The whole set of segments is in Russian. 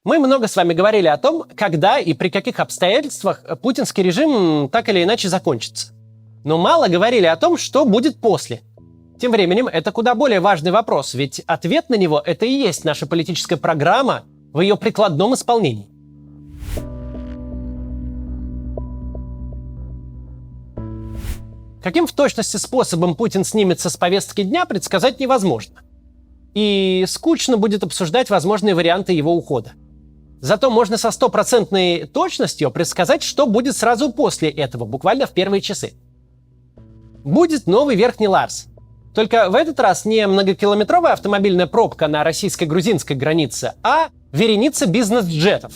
Мы много с вами говорили о том, когда и при каких обстоятельствах путинский режим так или иначе закончится. Но мало говорили о том, что будет после. Тем временем это куда более важный вопрос, ведь ответ на него – это и есть наша политическая программа в ее прикладном исполнении. Каким в точности способом Путин снимется с повестки дня, предсказать невозможно. И скучно будет обсуждать возможные варианты его ухода. Зато можно со стопроцентной точностью предсказать, что будет сразу после этого, буквально в первые часы. Будет новый Верхний Ларс. Только в этот раз не многокилометровая автомобильная пробка на российско-грузинской границе, а вереница бизнес-джетов.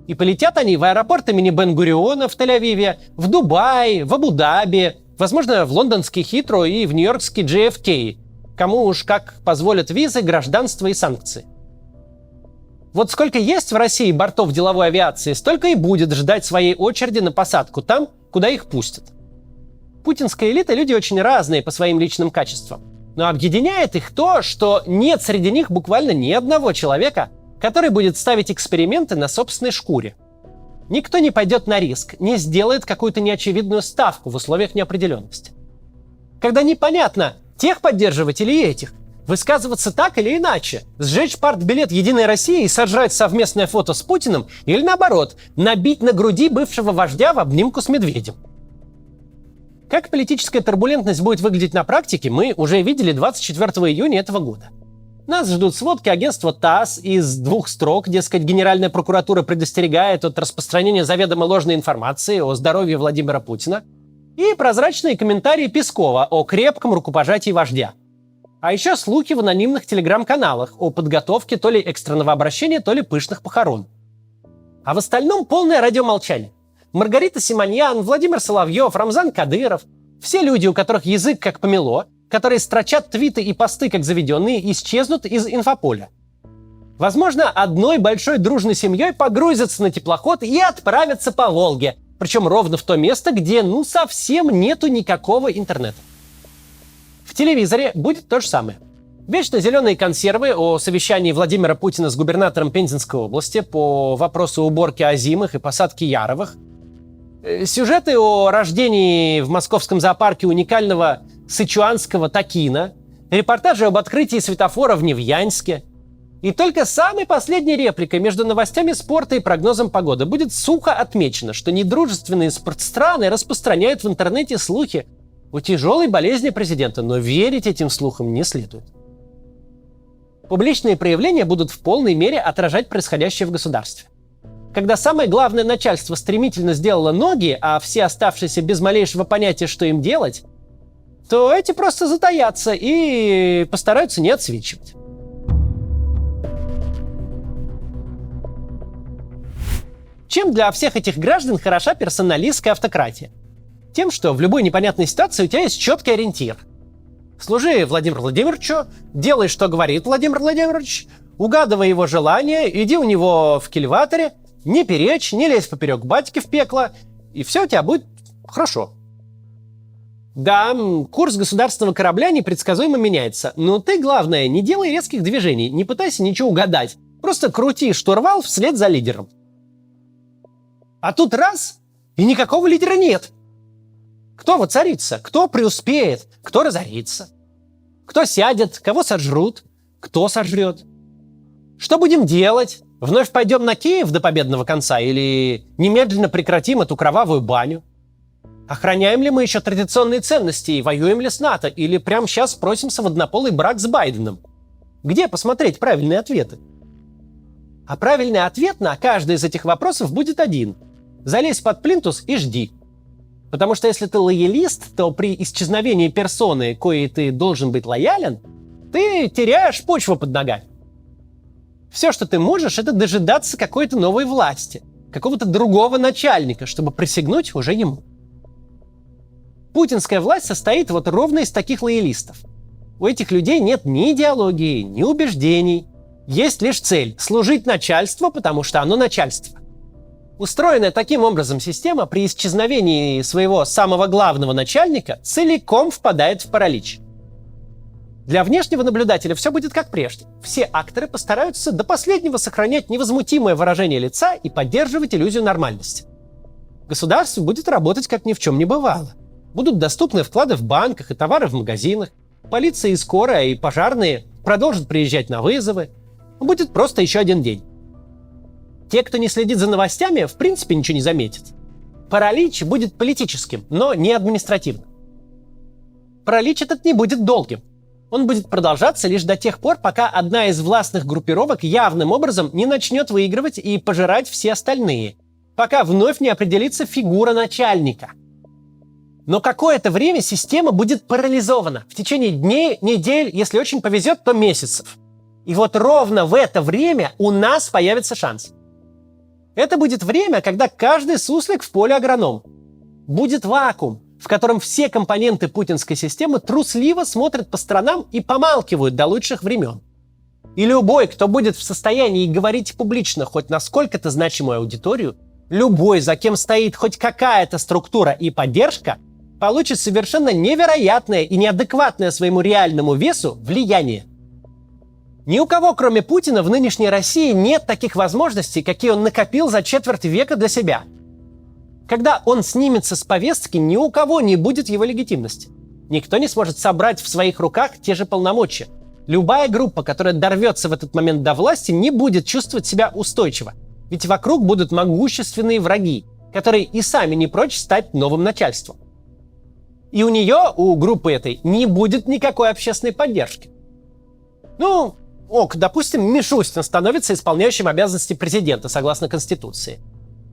И полетят они в аэропорт имени Бен-Гуриона в Тель-Авиве, в Дубай, в Абу-Даби, возможно, в лондонский Хитроу и в нью-йоркский JFK. Кому уж как позволят визы, гражданство и санкции. Вот сколько есть в России бортов деловой авиации, столько и будет ждать своей очереди на посадку там, куда их пустят. Путинская элита – люди очень разные по своим личным качествам. Но объединяет их то, что нет среди них буквально ни одного человека, который будет ставить эксперименты на собственной шкуре. Никто не пойдет на риск, не сделает какую-то неочевидную ставку в условиях неопределенности. Когда непонятно, тех поддерживать или этих, высказываться так или иначе, сжечь партбилет «Единой России» и сожрать совместное фото с Путиным, или наоборот, набить на груди бывшего вождя в обнимку с медведем. Как политическая турбулентность будет выглядеть на практике, мы уже видели 24 июня этого года. Нас ждут сводки агентства ТАСС из 2 строк, дескать, Генеральная прокуратура предостерегает от распространения заведомо ложной информации о здоровье Владимира Путина, и прозрачные комментарии Пескова о крепком рукопожатии вождя. А еще слухи в анонимных телеграм-каналах о подготовке то ли экстренного обращения, то ли пышных похорон. А в остальном полное радиомолчание. Маргарита Симоньян, Владимир Соловьев, Рамзан Кадыров – все люди, у которых язык как помело, которые строчат твиты и посты как заведенные, исчезнут из инфополя. Возможно, одной большой дружной семьей погрузятся на теплоход и отправятся по Волге, причем ровно в то место, где совсем нету никакого интернета. В телевизоре будет то же самое. Вечно зеленые консервы о совещании Владимира Путина с губернатором Пензенской области по вопросу уборки озимых и посадки яровых. Сюжеты о рождении в московском зоопарке уникального сычуанского такина. Репортажи об открытии светофора в Невьянске. И только самой последней репликой между новостями спорта и прогнозом погоды будет сухо отмечено, что недружественные спортстраны распространяют в интернете слухи о тяжелой болезни президента, но верить этим слухам не следует. Публичные проявления будут в полной мере отражать происходящее в государстве. Когда самое главное начальство стремительно сделало ноги, а все оставшиеся без малейшего понятия, что им делать, то эти просто затаятся и постараются не отсвечивать. Чем для всех этих граждан хороша персоналистская автократия? Тем, что в любой непонятной ситуации у тебя есть четкий ориентир. Служи Владимиру Владимировичу, делай, что говорит Владимир Владимирович, угадывай его желания, иди у него в кильваторе, не перечь, не лезь поперек батьки в пекло, и все у тебя будет хорошо. Да, курс государственного корабля непредсказуемо меняется, но ты, главное, не делай резких движений, не пытайся ничего угадать, просто крути штурвал вслед за лидером. А тут раз, и никакого лидера нет. Кто воцарится, кто преуспеет, кто разорится, кто сядет, кого сожрут, кто сожрет. Что будем делать? Вновь пойдем на Киев до победного конца или немедленно прекратим эту кровавую баню? Охраняем ли мы еще традиционные ценности и воюем ли с НАТО? Или прямо сейчас просимся в однополый брак с Байденом? Где посмотреть правильные ответы? А правильный ответ на каждый из этих вопросов будет один. Залезь под плинтус и жди. Потому что если ты лоялист, то при исчезновении персоны, коей ты должен быть лоялен, ты теряешь почву под ногами. Все, что ты можешь, это дожидаться какой-то новой власти, какого-то другого начальника, чтобы присягнуть уже ему. Путинская власть состоит вот ровно из таких лоялистов. У этих людей нет ни идеологии, ни убеждений. Есть лишь цель – служить начальству, потому что оно начальство. Устроенная таким образом система при исчезновении своего самого главного начальника целиком впадает в паралич. Для внешнего наблюдателя все будет как прежде. Все акторы постараются до последнего сохранять невозмутимое выражение лица и поддерживать иллюзию нормальности. Государство будет работать, как ни в чем не бывало. Будут доступны вклады в банках и товары в магазинах. Полиция и скорая, и пожарные продолжат приезжать на вызовы. Будет просто еще один день. Те, кто не следит за новостями, в принципе ничего не заметит. Паралич будет политическим, но не административным. Паралич этот не будет долгим. Он будет продолжаться лишь до тех пор, пока одна из властных группировок явным образом не начнет выигрывать и пожирать все остальные, пока вновь не определится фигура начальника. Но какое-то время система будет парализована. В течение дней, недель, если очень повезет, то месяцев. И вот ровно в это время у нас появится шанс. Это будет время, когда каждый суслик в поле агроном. Будет вакуум, в котором все компоненты путинской системы трусливо смотрят по сторонам и помалкивают до лучших времен. И любой, кто будет в состоянии говорить публично хоть на сколько-то значимую аудиторию, любой, за кем стоит хоть какая-то структура и поддержка, получит совершенно невероятное и неадекватное своему реальному весу влияние. Ни у кого, кроме Путина, в нынешней России нет таких возможностей, какие он накопил за четверть века для себя. Когда он снимется с повестки, ни у кого не будет его легитимности. Никто не сможет собрать в своих руках те же полномочия. Любая группа, которая дорвется в этот момент до власти, не будет чувствовать себя устойчиво. Ведь вокруг будут могущественные враги, которые и сами не прочь стать новым начальством. И у нее, у группы этой, не будет никакой общественной поддержки. Допустим, Мишустин становится исполняющим обязанности президента, согласно Конституции.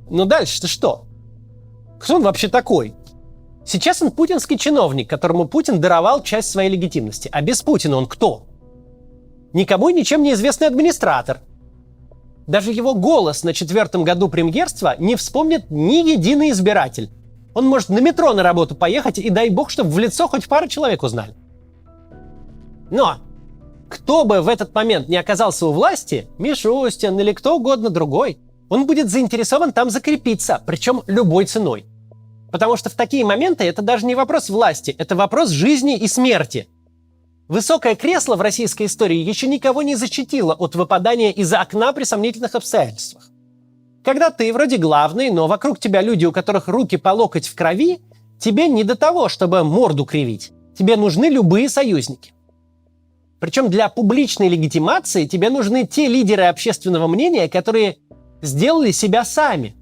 Но дальше-то что? Кто он вообще такой? Сейчас он путинский чиновник, которому Путин даровал часть своей легитимности. А без Путина он кто? Никому и ничем не известный администратор. Даже его голос на 4-м году премьерства не вспомнит ни единый избиратель. Он может на метро на работу поехать, и дай бог, чтобы в лицо хоть пару человек узнали. Но кто бы в этот момент не оказался у власти, Мишустин или кто угодно другой, он будет заинтересован там закрепиться, причем любой ценой. Потому что в такие моменты это даже не вопрос власти, это вопрос жизни и смерти. Высокое кресло в российской истории еще никого не защитило от выпадания из-за окна при сомнительных обстоятельствах. Когда ты вроде главный, но вокруг тебя люди, у которых руки по локоть в крови, тебе не до того, чтобы морду кривить. Тебе нужны любые союзники. Причем для публичной легитимации тебе нужны те лидеры общественного мнения, которые сделали себя сами,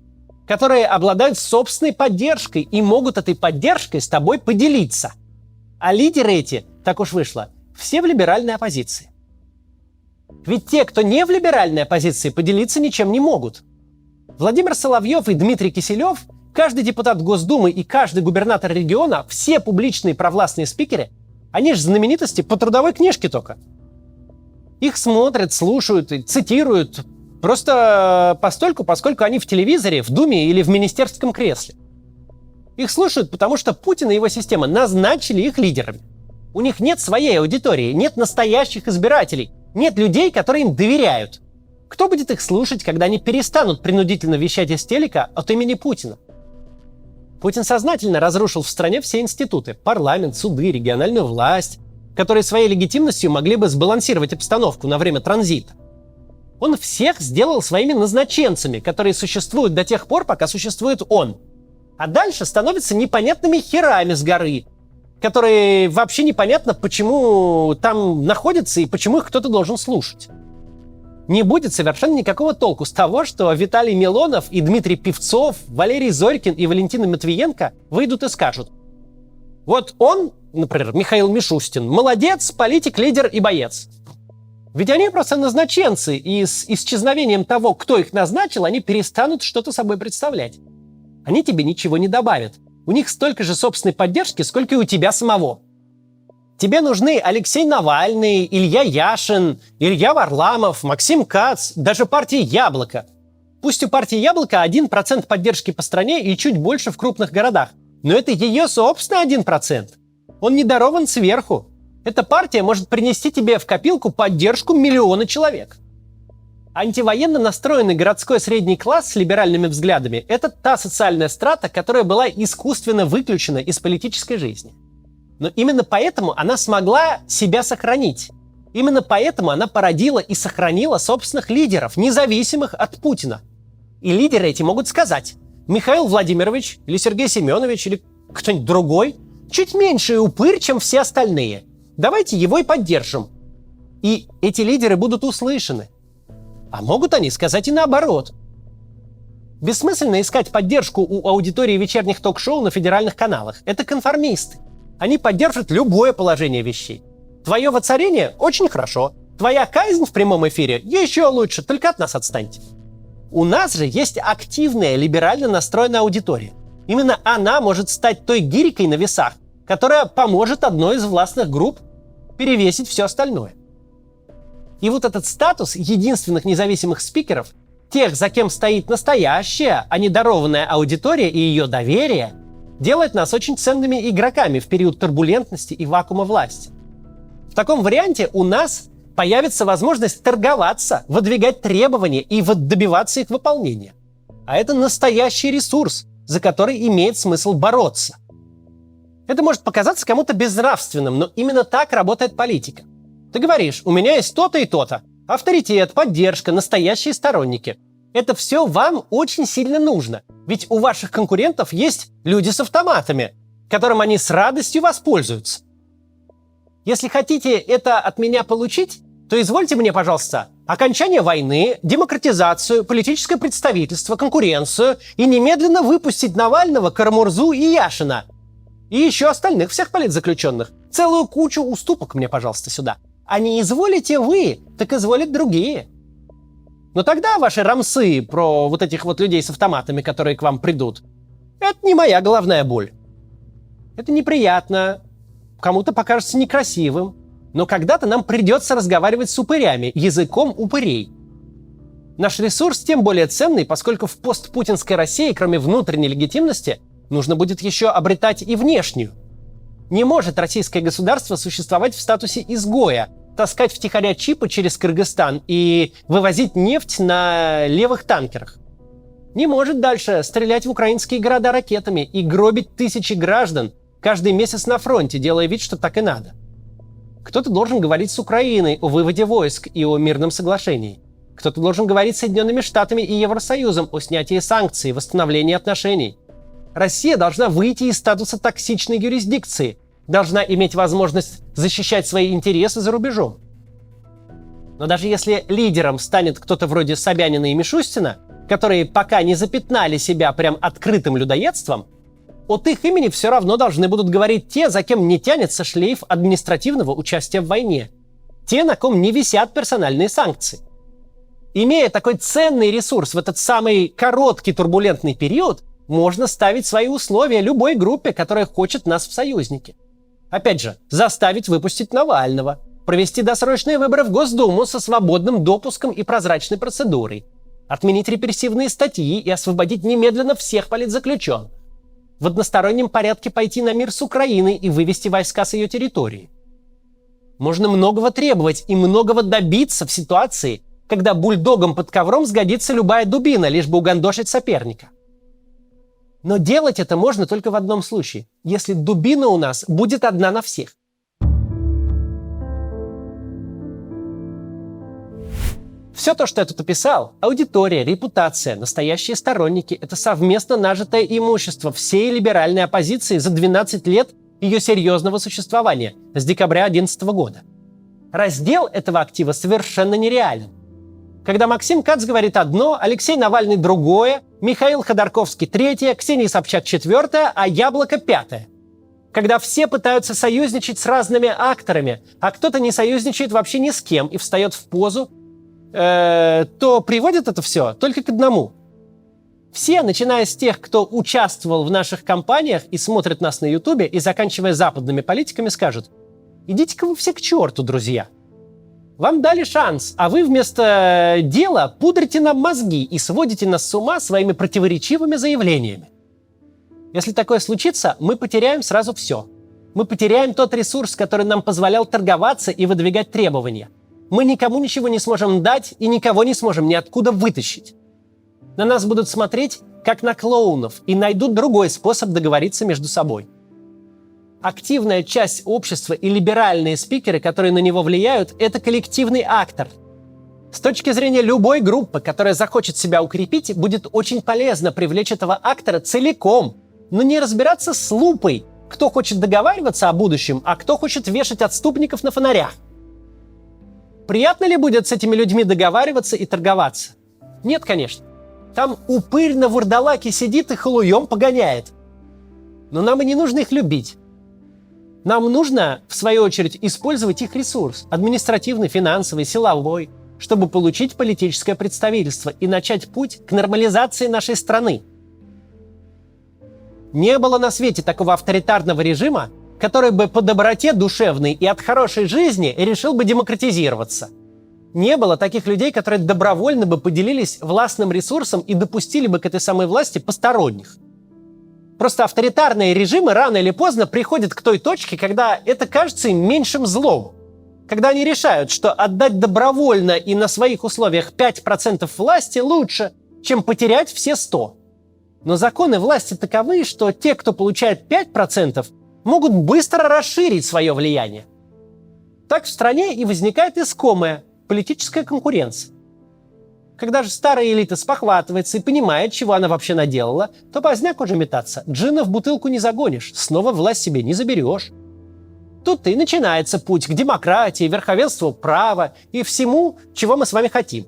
которые обладают собственной поддержкой и могут этой поддержкой с тобой поделиться. А лидеры эти, так уж вышло, все в либеральной оппозиции. Ведь те, кто не в либеральной оппозиции, поделиться ничем не могут. Владимир Соловьев и Дмитрий Киселев, каждый депутат Госдумы и каждый губернатор региона, все публичные провластные спикеры, они же знаменитости по трудовой книжке только. Их смотрят, слушают и цитируют просто поскольку они в телевизоре, в Думе или в министерском кресле. Их слушают, потому что Путин и его система назначили их лидерами. У них нет своей аудитории, нет настоящих избирателей, нет людей, которые им доверяют. Кто будет их слушать, когда они перестанут принудительно вещать из телека от имени Путина? Путин сознательно разрушил в стране все институты – парламент, суды, региональную власть, которые своей легитимностью могли бы сбалансировать обстановку на время транзита. Он всех сделал своими назначенцами, которые существуют до тех пор, пока существует он. А дальше становятся непонятными херами с горы, которые вообще непонятно, почему там находятся и почему их кто-то должен слушать. Не будет совершенно никакого толку с того, что Виталий Милонов и Дмитрий Певцов, Валерий Зорькин и Валентина Матвиенко выйдут и скажут: вот он, например, Михаил Мишустин, молодец, политик, лидер и боец. Ведь они просто назначенцы, и с исчезновением того, кто их назначил, они перестанут что-то собой представлять. Они тебе ничего не добавят. У них столько же собственной поддержки, сколько и у тебя самого. Тебе нужны Алексей Навальный, Илья Яшин, Илья Варламов, Максим Кац, даже партия «Яблоко». Пусть у партии «Яблоко» 1% поддержки по стране и чуть больше в крупных городах. Но это ее собственный 1%. Он не дарован сверху. Эта партия может принести тебе в копилку поддержку миллиона человек. Антивоенно настроенный городской средний класс с либеральными взглядами – это та социальная страта, которая была искусственно выключена из политической жизни. Но именно поэтому она смогла себя сохранить. Именно поэтому она породила и сохранила собственных лидеров, независимых от Путина. И лидеры эти могут сказать: Михаил Владимирович или Сергей Семенович или кто-нибудь другой чуть меньше упырь, чем все остальные. Давайте его и поддержим. И эти лидеры будут услышаны. А могут они сказать и наоборот. Бессмысленно искать поддержку у аудитории вечерних ток-шоу на федеральных каналах. Это конформисты. Они поддержат любое положение вещей. Твое воцарение – очень хорошо. Твоя казнь в прямом эфире – еще лучше, только от нас отстаньте. У нас же есть активная, либерально настроенная аудитория. Именно она может стать той гирькой на весах, которая поможет одной из властных групп перевесить все остальное. И вот этот статус единственных независимых спикеров, тех, за кем стоит настоящая, а не дарованная аудитория и ее доверие, делает нас очень ценными игроками в период турбулентности и вакуума власти. В таком варианте у нас появится возможность торговаться, выдвигать требования и добиваться их выполнения. А это настоящий ресурс, за который имеет смысл бороться. Это может показаться кому-то безнравственным, но именно так работает политика. Ты говоришь: у меня есть то-то и то-то. Авторитет, поддержка, настоящие сторонники. Это все вам очень сильно нужно. Ведь у ваших конкурентов есть люди с автоматами, которым они с радостью воспользуются. Если хотите это от меня получить, то извольте мне, пожалуйста, окончание войны, демократизацию, политическое представительство, конкуренцию и немедленно выпустить Навального, Карамурзу и Яшина. И еще остальных всех политзаключенных. Целую кучу уступок мне, пожалуйста, сюда. А не изволите вы, так изволят другие. Но тогда ваши рамсы про вот этих вот людей с автоматами, которые к вам придут, это не моя головная боль. Это неприятно, кому-то покажется некрасивым, но когда-то нам придется разговаривать с упырями, языком упырей. Наш ресурс тем более ценный, поскольку в постпутинской России, кроме внутренней легитимности, нужно будет еще обретать и внешнюю. Не может российское государство существовать в статусе изгоя, таскать втихаря чипы через Кыргызстан и вывозить нефть на левых танкерах. Не может дальше стрелять в украинские города ракетами и гробить тысячи граждан каждый месяц на фронте, делая вид, что так и надо. Кто-то должен говорить с Украиной о выводе войск и о мирном соглашении. Кто-то должен говорить с Соединенными Штатами и Евросоюзом о снятии санкций и восстановлении отношений. Россия должна выйти из статуса токсичной юрисдикции, должна иметь возможность защищать свои интересы за рубежом. Но даже если лидером станет кто-то вроде Собянина и Мишустина, которые пока не запятнали себя прям открытым людоедством, от их имени все равно должны будут говорить те, за кем не тянется шлейф административного участия в войне. Те, на ком не висят персональные санкции. Имея такой ценный ресурс в этот самый короткий турбулентный период, можно ставить свои условия любой группе, которая хочет нас в союзники. Опять же, заставить выпустить Навального, провести досрочные выборы в Госдуму со свободным допуском и прозрачной процедурой, отменить репрессивные статьи и освободить немедленно всех политзаключенных, в одностороннем порядке пойти на мир с Украиной и вывести войска с ее территории. Можно многого требовать и многого добиться в ситуации, когда бульдогом под ковром сгодится любая дубина, лишь бы угандошить соперника. Но делать это можно только в одном случае, если дубина у нас будет одна на всех. Все то, что я тут описал, аудитория, репутация, настоящие сторонники – это совместно нажитое имущество всей либеральной оппозиции за 12 лет ее серьезного существования с декабря 2011 года. Раздел этого актива совершенно нереален. Когда Максим Кац говорит одно, Алексей Навальный другое, Михаил Ходорковский третье, Ксения Собчак четвертое, а Яблоко пятое. Когда все пытаются союзничать с разными акторами, а кто-то не союзничает вообще ни с кем и встает в позу, то приводит это все только к одному. Все, начиная с тех, кто участвовал в наших кампаниях и смотрит нас на Ютубе, и заканчивая западными политиками, скажут: идите-ка вы все к черту, друзья. Вам дали шанс, а вы вместо дела пудрите нам мозги и сводите нас с ума своими противоречивыми заявлениями. Если такое случится, мы потеряем сразу все. Мы потеряем тот ресурс, который нам позволял торговаться и выдвигать требования. Мы никому ничего не сможем дать и никого не сможем ниоткуда вытащить. На нас будут смотреть, как на клоунов, и найдут другой способ договориться между собой. Активная часть общества и либеральные спикеры, которые на него влияют, это коллективный актор. С точки зрения любой группы, которая захочет себя укрепить, будет очень полезно привлечь этого актора целиком, но не разбираться с лупой, кто хочет договариваться о будущем, а кто хочет вешать отступников на фонарях. Приятно ли будет с этими людьми договариваться и торговаться? Нет, конечно. Там упырь на вурдалаке сидит и халуем погоняет. Но нам и не нужно их любить. Нам нужно, в свою очередь, использовать их ресурс – административный, финансовый, силовой, чтобы получить политическое представительство и начать путь к нормализации нашей страны. Не было на свете такого авторитарного режима, который бы по доброте душевной и от хорошей жизни решил бы демократизироваться. Не было таких людей, которые добровольно бы поделились властным ресурсом и допустили бы к этой самой власти посторонних. Просто авторитарные режимы рано или поздно приходят к той точке, когда это кажется им меньшим злом. Когда они решают, что отдать добровольно и на своих условиях 5% власти лучше, чем потерять все 100%. Но законы власти таковы, что те, кто получает 5%, могут быстро расширить свое влияние. Так в стране и возникает искомая политическая конкуренция. Когда же старая элита спохватывается и понимает, чего она вообще наделала, то поздняк уже метаться. Джина в бутылку не загонишь, снова власть себе не заберешь. Тут-то и начинается путь к демократии, верховенству права и всему, чего мы с вами хотим.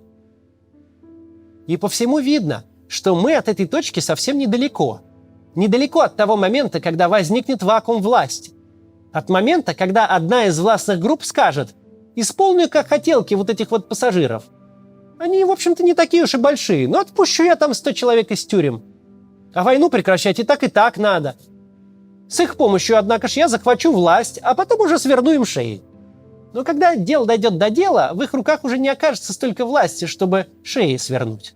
И по всему видно, что мы от этой точки совсем недалеко. Недалеко от того момента, когда возникнет вакуум власти. От момента, когда одна из властных групп скажет: «Исполню как хотелки вот этих вот пассажиров. Они, в общем-то, не такие уж и большие, но отпущу я там 100 человек из тюрем. А войну прекращать и так надо. С их помощью, однако ж, я захвачу власть, а потом уже сверну им шеи». Но когда дело дойдет до дела, в их руках уже не окажется столько власти, чтобы шеи свернуть.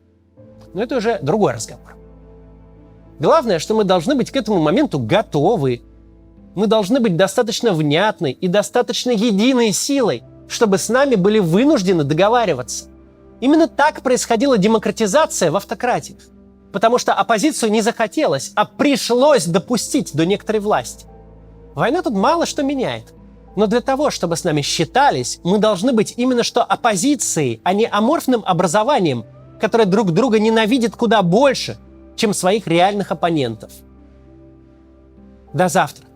Но это уже другой разговор. Главное, что мы должны быть к этому моменту готовы. Мы должны быть достаточно внятной и достаточно единой силой, чтобы с нами были вынуждены договариваться. Именно так происходила демократизация в автократиях. Потому что оппозицию не захотелось, а пришлось допустить до некоторой власти. Война тут мало что меняет. Но для того, чтобы с нами считались, мы должны быть именно что оппозицией, а не аморфным образованием, которое друг друга ненавидит куда больше, чем своих реальных оппонентов. До завтра.